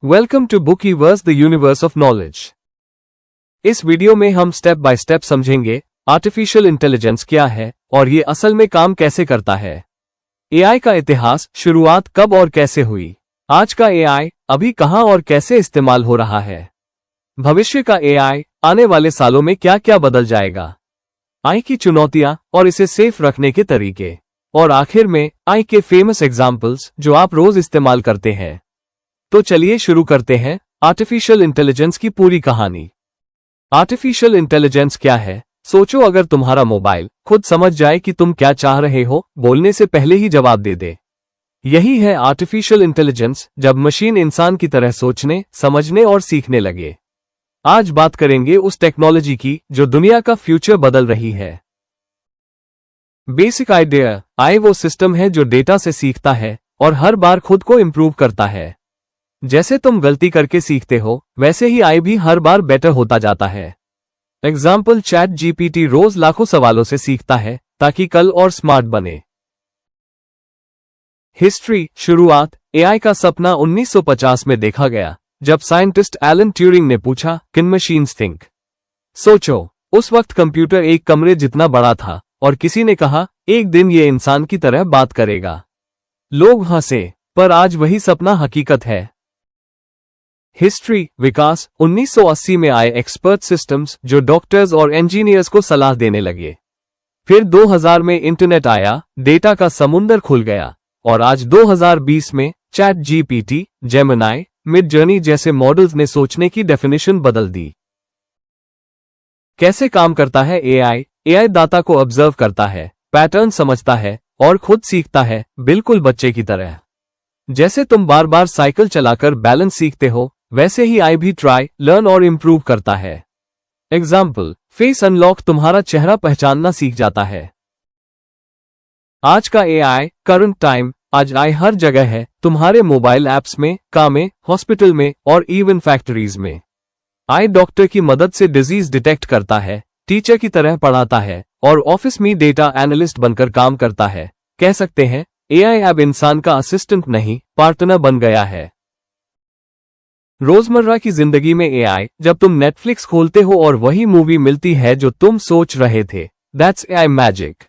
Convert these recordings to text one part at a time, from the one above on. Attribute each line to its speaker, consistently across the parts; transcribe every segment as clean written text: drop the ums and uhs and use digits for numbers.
Speaker 1: Welcome to Bookiverse the universe of knowledge. इस video में हम स्टेप बाय स्टेप समझेंगे आर्टिफिशियल इंटेलिजेंस क्या है और ये असल में काम कैसे करता है। एआई का इतिहास, शुरुआत कब और कैसे हुई, आज का एआई अभी कहां और कैसे इस्तेमाल हो रहा है, भविष्य का एआई आने वाले सालों में क्या क्या बदल जाएगा, आई की चुनौतियां और इसे सेफ रखने के तरीके, और आखिर में आई के फेमस एग्जाम्पल्स जो आप रोज इस्तेमाल करते हैं। तो चलिए शुरू करते हैं आर्टिफिशियल इंटेलिजेंस की पूरी कहानी। आर्टिफिशियल इंटेलिजेंस क्या है? सोचो अगर तुम्हारा मोबाइल खुद समझ जाए कि तुम क्या चाह रहे हो, बोलने से पहले ही जवाब दे दे। यही है आर्टिफिशियल इंटेलिजेंस, जब मशीन इंसान की तरह सोचने, समझने और सीखने लगे। आज बात करेंगे उस टेक्नोलॉजी की जो दुनिया का फ्यूचर बदल रही है। बेसिक आइडिया, आई वो सिस्टम है जो डेटा से सीखता है और हर बार खुद को इंप्रूव करता है। जैसे तुम गलती करके सीखते हो, वैसे ही आई भी हर बार बेटर होता जाता है। एग्जाम्पल, चैट जीपीटी रोज लाखों सवालों से सीखता है ताकि कल और स्मार्ट बने। हिस्ट्री, शुरुआत एआई का सपना 1950 में देखा गया, जब साइंटिस्ट एलन ट्यूरिंग ने पूछा, कैन मशीन्स थिंक? सोचो, उस वक्त कंप्यूटर एक कमरे जितना बड़ा था और किसी ने कहा एक दिन ये इंसान की तरह बात करेगा। लोग हंसे, पर आज वही सपना हकीकत है। हिस्ट्री, विकास 1980 में आए एक्सपर्ट सिस्टम्स जो डॉक्टर्स और इंजीनियर्स को सलाह देने लगे। फिर 2000 में इंटरनेट आया, डेटा का समुंदर खुल गया, और आज 2020 में चैट जीपीटी, जेमिनाई, मिडजर्नी जैसे मॉडल्स ने सोचने की डेफिनेशन बदल दी। कैसे काम करता है एआई? एआई डाटा को ऑब्जर्व करता है, पैटर्न समझता है और खुद सीखता है, बिल्कुल बच्चे की तरह। जैसे तुम बार बार साइकिल चलाकर बैलेंस सीखते हो, वैसे ही आई भी ट्राई, लर्न और इंप्रूव करता है। एग्जाम्पल, फेस अनलॉक तुम्हारा चेहरा पहचानना सीख जाता है। आज का एआई, करंट टाइम, आज आई हर जगह है, तुम्हारे मोबाइल ऐप्स में, कार में, हॉस्पिटल में और इवन फैक्ट्रीज में। आई डॉक्टर की मदद से डिजीज डिटेक्ट करता है, टीचर की तरह पढ़ाता है और ऑफिस में डेटा एनालिस्ट बनकर काम करता है। कह सकते हैं एआई अब इंसान का असिस्टेंट नहीं, पार्टनर बन गया है। रोजमर्रा की जिंदगी में एआई, जब तुम नेटफ्लिक्स खोलते हो और वही मूवी मिलती है जो तुम सोच रहे थे, that's AI magic.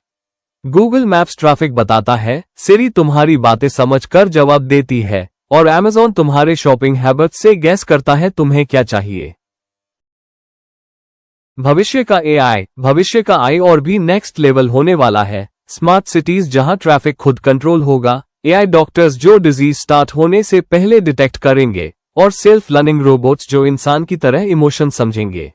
Speaker 1: Google maps traffic बताता है, सिरी तुम्हारी बातें समझ कर जवाब देती है और अमेज़न तुम्हारे शॉपिंग हैबिट से गैस करता है तुम्हें क्या चाहिए। भविष्य का एआई, भविष्य का आई और भी नेक्स्ट लेवल होने वाला है। स्मार्ट सिटीज जहां ट्रैफिक खुद कंट्रोल होगा, एआई डॉक्टर्स जो डिजीज स्टार्ट होने से पहले डिटेक्ट करेंगे, और सेल्फ लर्निंग रोबोट्स जो इंसान की तरह इमोशन समझेंगे।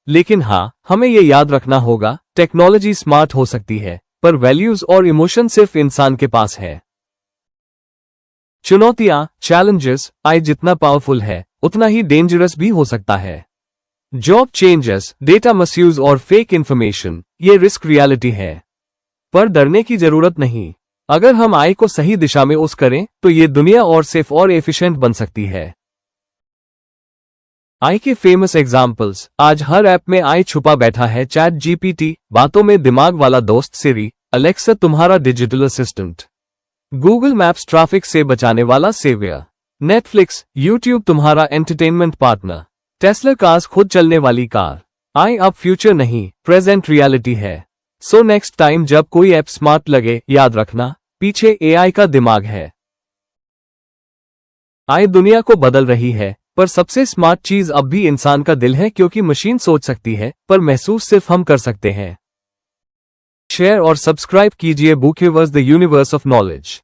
Speaker 1: लेकिन हाँ, हमें ये याद रखना होगा, टेक्नोलॉजी स्मार्ट हो सकती है, पर वैल्यूज और इमोशन सिर्फ इंसान के पास है। चुनौतियां, चैलेंजेस, आई जितना पावरफुल है उतना ही डेंजरस भी हो सकता है। जॉब चेंजेस, डेटा मिसयूज और फेक इंफॉर्मेशन, ये रिस्क रियलिटी है। पर डरने की जरूरत नहीं। अगर हम आई को सही दिशा में उस करें तो ये दुनिया और सेफ और एफिशिएंट बन सकती है। आई के फेमस एग्जाम्पल्स, आज हर ऐप में आई छुपा बैठा है। चैट जीपीटी, बातों में दिमाग वाला दोस्त सिरी, अलेक्सा तुम्हारा digital assistant, Google maps traffic से बचाने वाला सेवियर, नेटफ्लिक्स, यूट्यूब तुम्हारा एंटरटेनमेंट पार्टनर, टेस्ला कार्स खुद चलने वाली कार। आई अब फ्यूचर नहीं, प्रेजेंट रियलिटी है। सो नेक्स्ट टाइम जब कोई ऐप स्मार्ट लगे, याद रखना पीछे एआई का दिमाग है। आई दुनिया को बदल रही है, पर सबसे स्मार्ट चीज अब भी इंसान का दिल है, क्योंकि मशीन सोच सकती है पर महसूस सिर्फ हम कर सकते हैं। शेयर और सब्सक्राइब कीजिए बुकीवर्स द यूनिवर्स ऑफ नॉलेज।